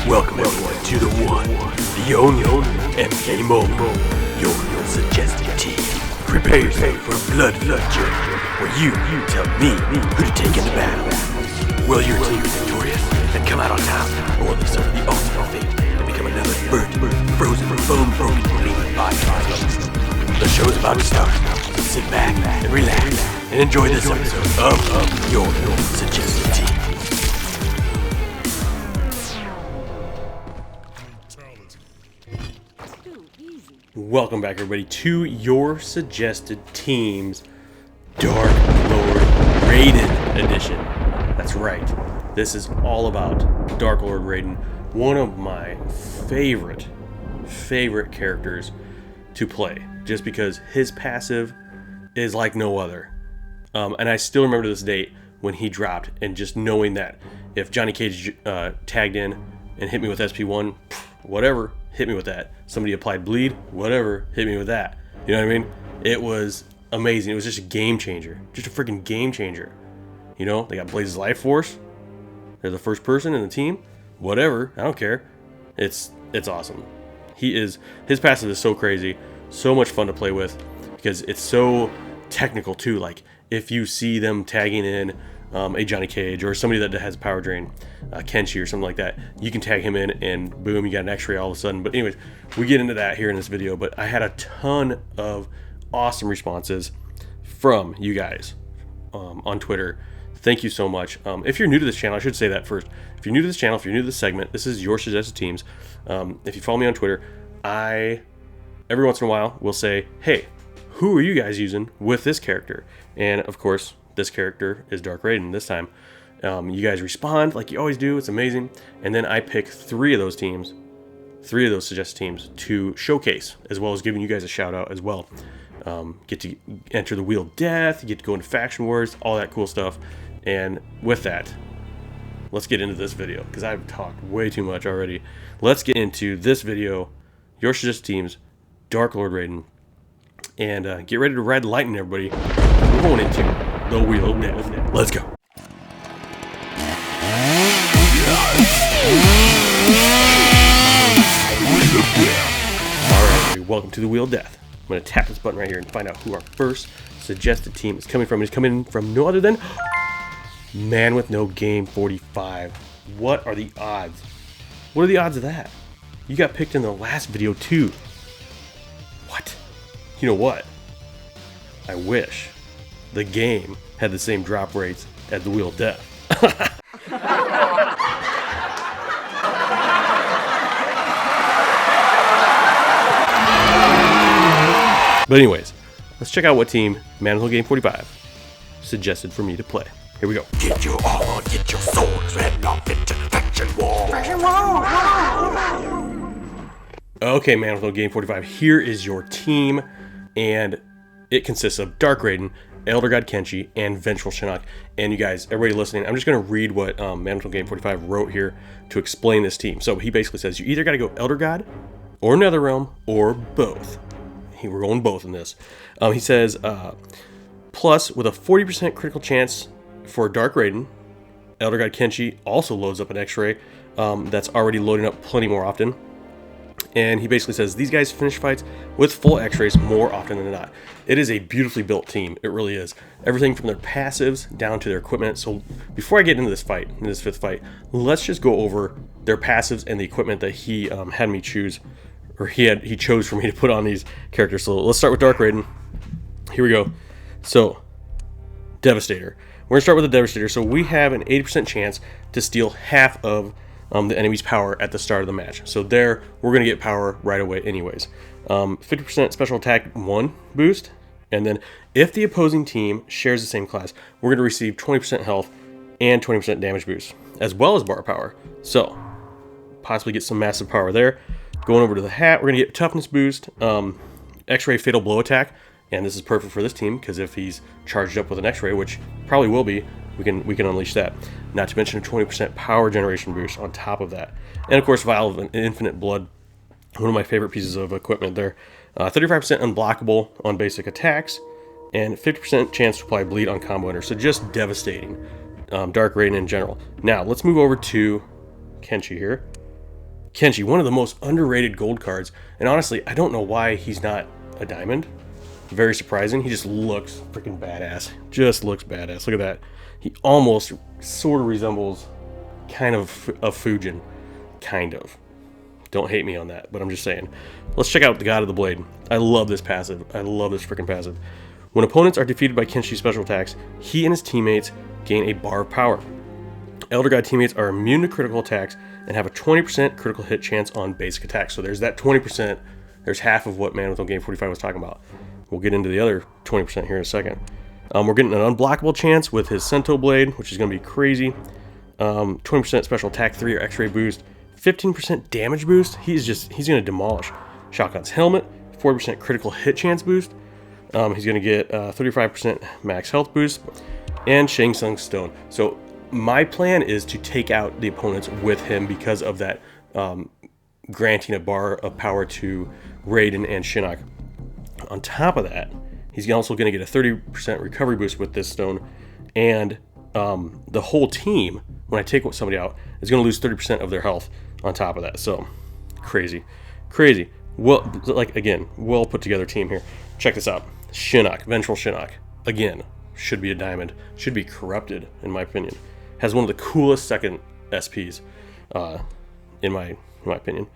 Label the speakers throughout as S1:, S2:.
S1: Welcome everyone to the one, the only, and game over. Your suggested team. Prepare yourself for a blood journey, where you tell me who to take into battle. Will your team be victorious and come out on top, or will they suffer the ultimate fate and become another burnt, frozen, bone-broken, bleeding body? The show's about to start, so sit back and relax and enjoy this episode of your suggested team.
S2: Welcome back, everybody, to your suggested team's Dark Raiden edition. That's right. This is all about Dark Raiden, one of my favorite characters to play, just because his passive is like no other. And I still remember this date when he dropped, and just knowing that if Johnny Cage tagged in and hit me with SP1, whatever, hit me with that. Somebody applied bleed, whatever, hit me with that. You know what I mean? It was amazing. It was just a game changer. Just a freaking game changer. You know, they got Blaze's Life Force. They're the first person in the team. Whatever, I don't care. It's awesome. His passive is so crazy, so much fun to play with, because it's so technical too. Like, if you see them tagging in a Johnny Cage or somebody that has power drain, Kenshi or something like that, you can tag him in and boom, you got an X-ray all of a sudden. But anyways, we get into that here in this video, but I had a ton of awesome responses from you guys on Twitter. Thank you so much. If you're new to this channel, I should say that first. If you're new to this channel, if you're new to this segment, this is your suggested teams. If you follow me on Twitter, I every once in a while will say, hey, who are you guys using with this character? And of course, this character is Dark Raiden this time. You guys respond like you always do. It's amazing. And then I pick three of those suggested teams to showcase, as well as giving you guys a shout out as well. Get to enter the Wheel of Death, get to go into Faction Wars, all that cool stuff. And with that, let's get into this video, because I've talked way too much already. Let's get into this video, your suggested teams, Dark Raiden. And get ready to ride the lightning, everybody. We're going into the Wheel of Death. Let's go. Alright, everybody, welcome to the Wheel of Death. I'm going to tap this button right here and find out who our first suggested team is coming from. It's coming from no other than Man with No Game 45. What are the odds? What are the odds of that? You got picked in the last video too. What? You know what? I wish the game had the same drop rates as the Wheel of Death. But anyways, let's check out what team Man with No Game 45 suggested for me to play. Here we go.
S1: Get your armor, get your swords, head off into Faction War.
S2: Okay, Man with No Game 45, here is your team, and it consists of Dark Raiden, Elder God Kenshi, and Vengeful Shinnok. And you guys, everybody listening, I'm just going to read what Man with No Game 45 wrote here to explain this team. So he basically says, you either got to go Elder God, or Netherrealm, or both. We're going both in this. He says, plus, with a 40% critical chance for Dark Raiden, Elder God Kenshi also loads up an X-ray that's already loading up plenty more often. And he basically says these guys finish fights with full X-rays more often than not. It is a beautifully built team. It really is. Everything from their passives down to their equipment. So before I get into this fight, in this fifth fight, let's just go over their passives and the equipment that he had me choose, or he chose for me to put on these characters. So let's start with Dark Raiden. Here we go. So, Devastator. We're going to start with the Devastator. So we have an 80% chance to steal half of the enemy's power at the start of the match. So there, we're going to get power right away anyways. 50% special attack 1 boost. And then if the opposing team shares the same class, we're going to receive 20% health and 20% damage boost, as well as bar power. So, possibly get some massive power there. Going over to the hat, we're going to get toughness boost, X-ray fatal blow attack, and this is perfect for this team because if he's charged up with an X-ray, which probably will be, we can unleash that. Not to mention a 20% power generation boost on top of that, and of course, Vial of Infinite Blood, one of my favorite pieces of equipment there. 35% unblockable on basic attacks, and 50% chance to apply bleed on combo enter. So just devastating. Dark Raiden in general. Now let's move over to Kenshi here. Kenshi, one of the most underrated gold cards. And honestly, I don't know why he's not a diamond. Very surprising. He just looks freaking badass. Just looks badass. Look at that. He almost sort of resembles kind of a Fujin. Kind of. Don't hate me on that, but I'm just saying. Let's check out the God of the Blade. I love this passive. I love this freaking passive. When opponents are defeated by Kenshi's special attacks, he and his teammates gain a bar of power. Elder God teammates are immune to critical attacks and have a 20% critical hit chance on basic attacks. So there's that 20%. There's half of what Man Within Game 45 was talking about. We'll get into the other 20% here in a second. We're getting an unblockable chance with his Sento Blade, which is going to be crazy. 20% special attack 3 or X-ray boost. 15% damage boost. He's going to demolish. Shotgun's helmet. 40% critical hit chance boost. He's going to get 35% max health boost. And Shang Tsung's Stone. So my plan is to take out the opponents with him because of that granting a bar of power to Raiden and Shinnok. On top of that, he's also going to get a 30% recovery boost with this stone, and the whole team, when I take somebody out, is going to lose 30% of their health on top of that. So, crazy. Well, like, again, well put together team here. Check this out. Shinnok, Vengeful Shinnok, again, should be a diamond, should be corrupted, in my opinion. Has one of the coolest second SPs, in my opinion.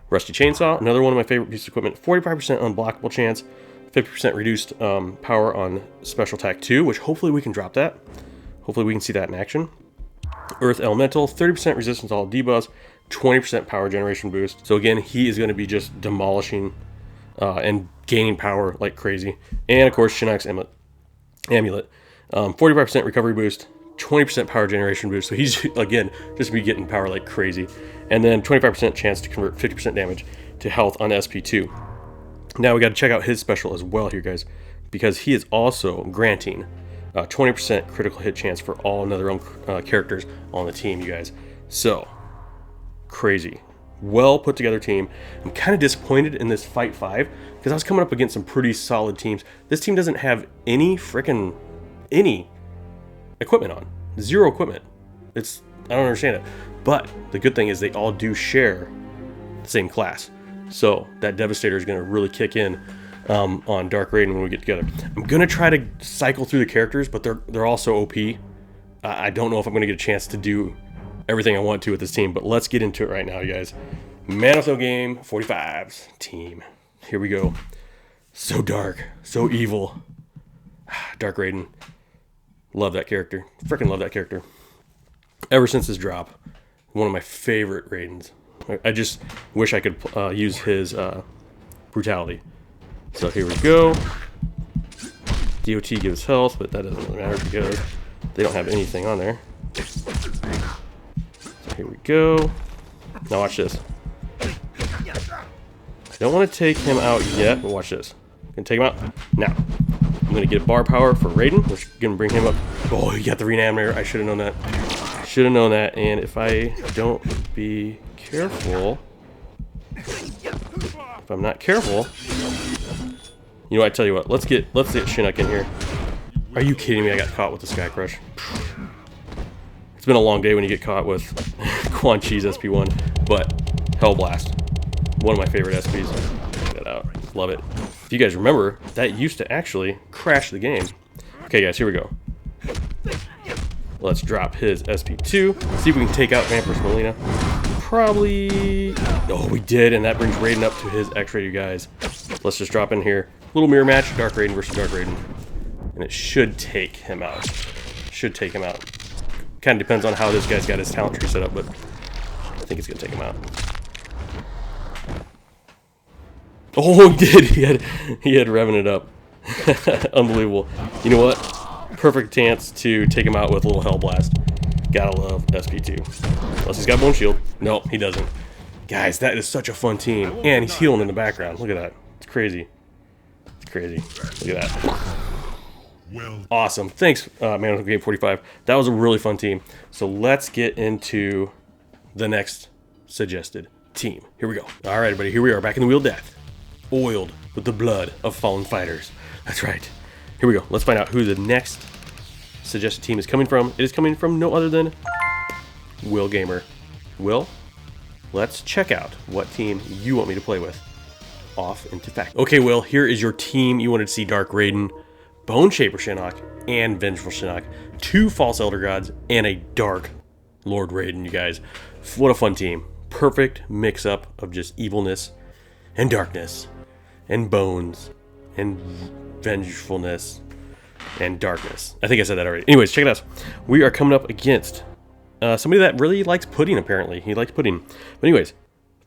S2: Rusty Chainsaw, another one of my favorite pieces of equipment. 45% unblockable chance, 50% reduced power on special attack 2, which hopefully we can drop that. Hopefully we can see that in action. Earth Elemental, 30% resistance to all debuffs, 20% power generation boost. So again, he is going to be just demolishing and gaining power like crazy. And of course, Shinnok's Amulet, 45% recovery boost, 20% power generation boost. So he's, again, just be getting power like crazy. And then 25% chance to convert 50% damage to health on SP2. Now we got to check out his special as well here, guys, because he is also granting 20% critical hit chance for all NetherRealm characters on the team, you guys. So, crazy. Well put together team. I'm kind of disappointed in this Fight 5 because I was coming up against some pretty solid teams. This team doesn't have any equipment on. Zero equipment. I don't understand it. But the good thing is they all do share the same class. So that Devastator is going to really kick in on Dark Raiden when we get together. I'm going to try to cycle through the characters, but they're all so OP. I don't know if I'm going to get a chance to do everything I want to with this team, but let's get into it right now, you guys. Man Within Game 45's team. Here we go. So dark. So evil. Dark Raiden. Love that character. Freaking love that character. Ever since his drop, one of my favorite Raidens. I just wish I could use his brutality. So here we go. DOT gives health, but that doesn't really matter because they don't have anything on there. So here we go. Now watch this. I don't want to take him out yet, but watch this. I'm going to take him out now. I'm going to get bar power for Raiden, which is going to bring him up. Oh, he got the Reanimator. I should have known that. Should have known that. And if I don't be careful, if I'm not careful, you know, I tell you what, let's get Shinnok in here. Are you kidding me? I got caught with the Sky Crush. It's been a long day when you get caught with Quan Chi's SP1, but Hellblast, one of my favorite SPs. Check that out. Love it. If you guys remember, that used to actually crash the game. Okay, guys, here we go. Let's drop his SP2. See if we can take out Vampir's Melina. Probably... Oh, we did, and that brings Raiden up to his X-ray, you guys. Let's just drop in here. Little mirror match, Dark Raiden versus Dark Raiden. And it should take him out. Should take him out. Kind of depends on how this guy's got his talent tree set up, but I think it's going to take him out. Oh, he did. He had revving it up. Unbelievable. You know what? Perfect chance to take him out with a little Hellblast. Gotta love SP2. Unless he's got Bone Shield. No, he doesn't. Guys, that is such a fun team. And he's healing in the background. Look at that. It's crazy. It's crazy. Look at that. Awesome. Thanks, Man Within Game 45. That was a really fun team. So let's get into the next suggested team. Here we go. All right, everybody. Here we are, back in the Wheel of Death. Oiled with the blood of fallen fighters. That's right. Here we go. Let's find out who the next suggested team is coming from. It is coming from no other than Will Gamer. Will, let's check out what team you want me to play with. Off into fact. Okay, Will, here is your team. You wanted to see Dark Raiden, Bone Shaper Shinnok, and Vengeful Shinnok. 2 False Elder Gods, and a Dark Lord Raiden, you guys. What a fun team. Perfect mix-up of just evilness, and darkness, and bones, and vengefulness, and darkness. I think I said that already. Anyways, check it out. We are coming up against somebody that really likes pudding, apparently. He likes pudding. But anyways,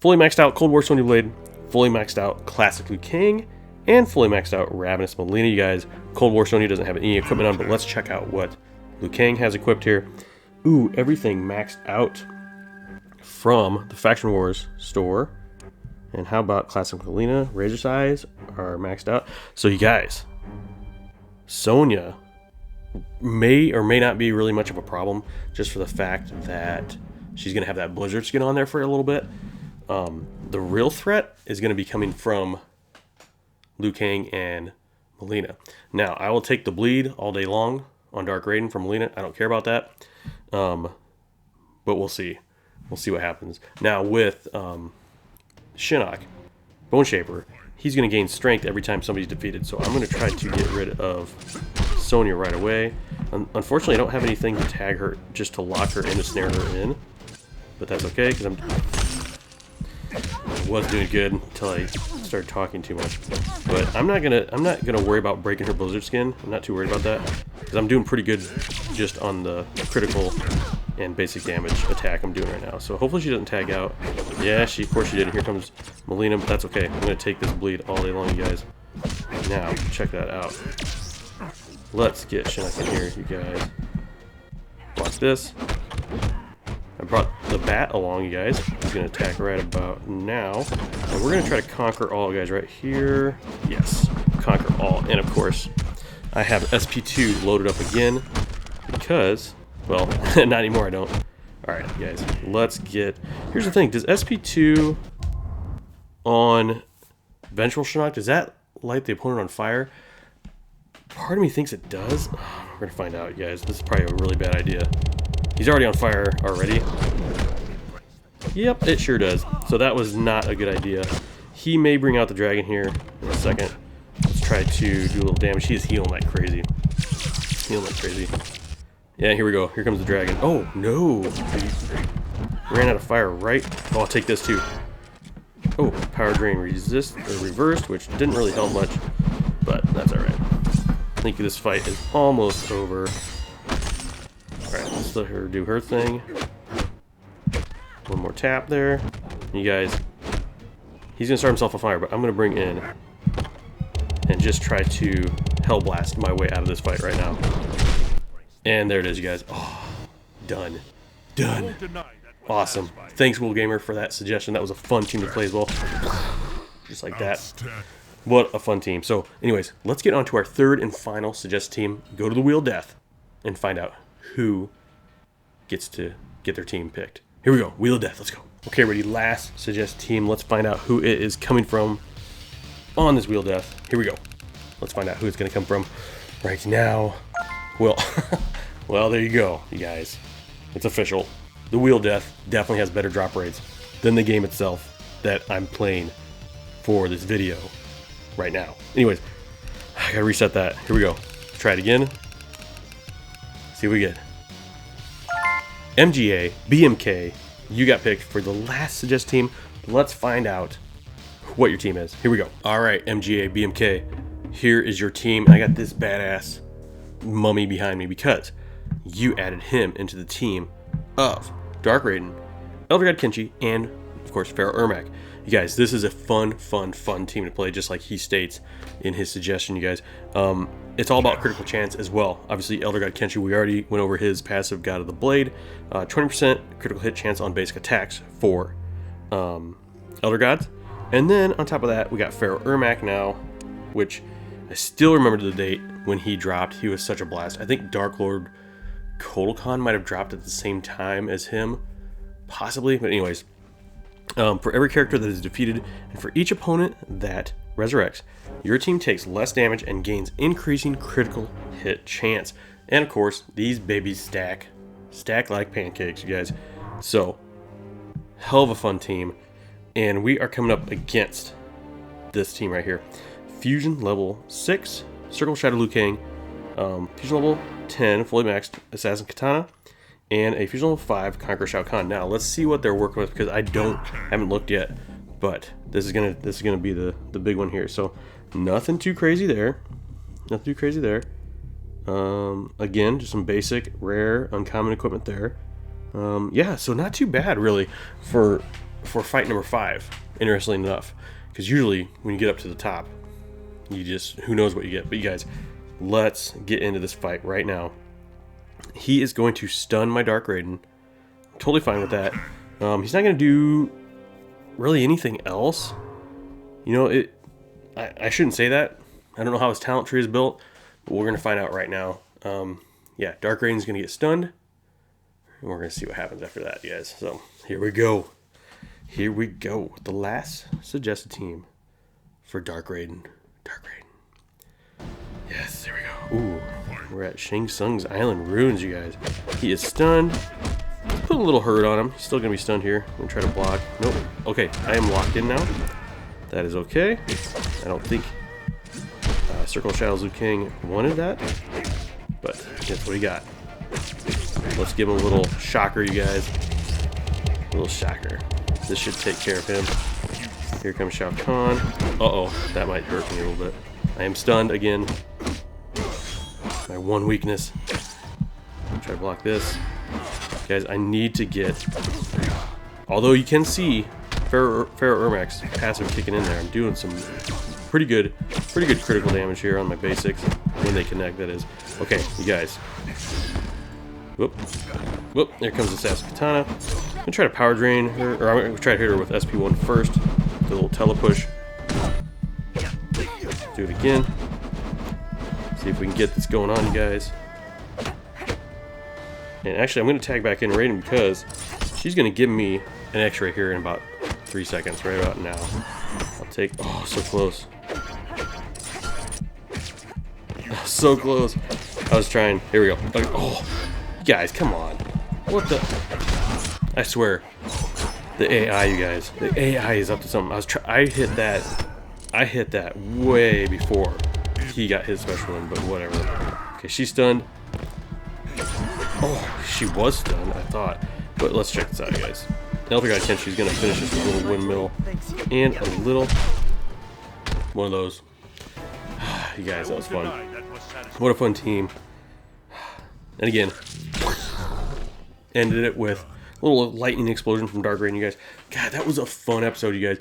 S2: fully maxed out Cold War Sonya Blade, fully maxed out Classic Liu Kang, and fully maxed out Ravenous Melina, you guys. Cold War Sonya doesn't have any equipment on, but let's check out what Liu Kang has equipped here. Ooh, everything maxed out from the Faction Wars store. And how about Classic Melina? Razor's Eyes are maxed out. So you guys, Sonya may or may not be really much of a problem, just for the fact that she's going to have that Blizzard skin on there for a little bit. The real threat is going to be coming from Liu Kang and Melina. Now, I will take the bleed all day long on Dark Raiden from Melina. I don't care about that. But we'll see. We'll see what happens. Now, with Shinnok, Bone Shaper, he's going to gain strength every time somebody's defeated. So I'm going to try to get rid of Sonya right away. Unfortunately, I don't have anything to tag her, just to lock her in, to snare her in. But that's okay, because I was doing good until I started talking too much. But I'm not gonna worry about breaking her Blizzard skin. I'm not too worried about that, because I'm doing pretty good just on the critical and basic damage attack I'm doing right now. So hopefully she doesn't tag out. Yeah, of course she did. Here comes Melina, but that's okay. I'm gonna take this bleed all day long, you guys. Now, check that out. Let's get Shinnok in here, you guys. Watch this. I brought the bat along, you guys. He's going to attack right about now. And we're going to try to conquer all, guys, right here. Yes, conquer all. And, of course, I have SP2 loaded up again because, well, not anymore, I don't. All right, guys, let's get... Here's the thing. Does SP2 on Vengeful Shinnok, does that light the opponent on fire? Part of me thinks it does. We're going to find out, guys. This is probably a really bad idea. He's already on fire already. Yep, it sure does. So that was not a good idea. He may bring out the dragon here in a second. Let's try to do a little damage. He is healing like crazy. Healing like crazy. Yeah, here we go. Here comes the dragon. Oh, no. He ran out of fire, right? Oh, I'll take this too. Oh, power drain reversed, which didn't really help much. But that's alright. I think this fight is almost over. Alright, let's let her do her thing. One more tap there. You guys, he's going to start himself on fire, but I'm going to bring in and just try to hell blast my way out of this fight right now. And there it is, you guys. Oh, done. Done. Awesome. Thanks, Will Gamer, for that suggestion. That was a fun team to play as well. Just like that. What a fun team. So, anyways, let's get on to our third and final suggested team. Go to the Wheel of Death and find out who gets to get their team picked. Here we go. Wheel of Death. Let's go. Okay, ready. Last suggested team. Let's find out who it is coming from on this Wheel of Death. Here we go. Let's find out who it's going to come from right now. Well, well, there you go, you guys. It's official. The Wheel of Death definitely has better drop rates than the game itself that I'm playing for this video right now. Anyways, I gotta reset that. Here we go. Let's try it again. See what we get. MGA, BMK, you got picked for the last suggest team. Let's find out what your team is. Here we go. All right, MGA, BMK, here is your team. I got this badass mummy behind me because you added him into the team of Dark Raiden, Elder God Kenshi, and of course Pharaoh Ermac. You guys, this is a fun team to play, just like he states in his suggestion, you guys. It's all about critical chance as well. Obviously, Elder God Kenshi, we already went over his passive God of the Blade. 20% critical hit chance on basic attacks for Elder Gods. And then on top of that, we got Pharaoh Ermac now, which I still remember to the date when he dropped. He was such a blast. I think Dark Lord Kotal Khan might have dropped at the same time as him, possibly. But anyways, for every character that is defeated and for each opponent that resurrects, your team takes less damage and gains increasing critical hit chance. And of course, these babies stack like pancakes, you guys. So hell of a fun team. And we are coming up against this team right here. Fusion level 6, Circle Shadow Liu Kang. Fusion level 10, fully maxed Assassin Katana. And a Fusion level 5, Conqueror Shao Kahn. Now, let's see what they're working with, because I haven't looked yet. But this is gonna be the big one here. So, nothing too crazy there. Nothing too crazy there. Again, just some basic, rare, uncommon equipment there. Yeah, so not too bad, really, for fight number 5, interestingly enough. Because usually, when you get up to the top, you just, who knows what you get. But you guys, let's get into this fight right now. He is going to stun my Dark Raiden. Totally fine with that. He's not going to do really anything else. You know, I shouldn't say that. I don't know how his talent tree is built, but we're going to find out right now. Yeah, Dark Raiden's going to get stunned. And we're going to see what happens after that, you guys. So, here we go. Here we go. The last suggested team for Dark Raiden. Dark Raiden. Yes, there we go. Ooh, we're at Shang Tsung's Island Ruins, you guys. He is stunned. Put a little hurt on him. He's still going to be stunned here. I'm going to try to block. Nope. Okay, I am locked in now. That is okay. I don't think Circle Shadow Liu Kang wanted that, but that's what he got. Let's give him a little shocker, you guys. A little shocker. This should take care of him. Here comes Shao Kahn. Uh-oh, that might hurt me a little bit. I am stunned again. My one weakness. Try to block this. Guys, I need to get... Although you can see Pharaoh Ermac's passive kicking in there. I'm doing some pretty good critical damage here on my basics. When they connect, that is. Okay, you guys. Whoop. Whoop, there comes Assassin Katana. I'm going to try to power drain her, or I'm going to try to hit her with SP1 first. The little telepush. Do it again. See if we can get this going on, you guys. And actually, I'm going to tag back in Raiden because she's going to give me an X-ray here in about 3 seconds, right about now. I'll take... Oh, so close. Oh, so close. I was trying... Here we go. Okay. Oh, guys, come on. What the... I swear. The AI, you guys. The AI is up to something. I hit that way before he got his special in, but whatever. Okay, she's stunned. Oh, she was stunned, I thought. But let's check this out, you guys. Elfie got Kenshi's gonna finish this with a little windmill and a little one of those. You guys, that was fun. What a fun team. And again, ended it with a little lightning explosion from Dark Raiden, you guys. God, that was a fun episode, you guys.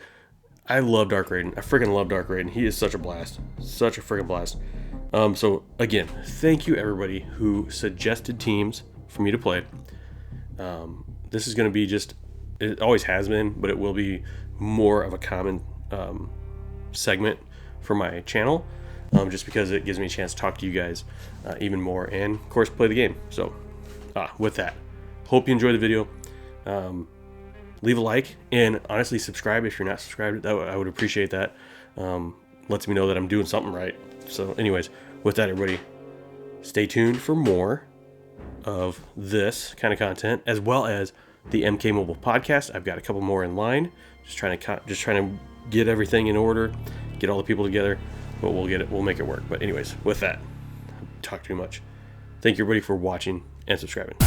S2: I love Dark Raiden. I freaking love Dark Raiden. He is such a blast. Such a freaking blast. So, again, thank you, everybody who suggested teams for me to play. This is going to be just... It always has been, but it will be more of a common segment for my channel. Just because it gives me a chance to talk to you guys even more. And, of course, play the game. So, with that, hope you enjoyed the video. Leave a like, and honestly, subscribe if you're not subscribed. I would appreciate that. Lets me know that I'm doing something right. So anyways, with that, everybody, stay tuned for more of this kind of content, as well as the MK Mobile podcast. I've got a couple more in line. Just trying to get everything in order, get all the people together, but we'll make it work. But anyways, with that, I talk too much. Thank you, everybody, for watching and subscribing.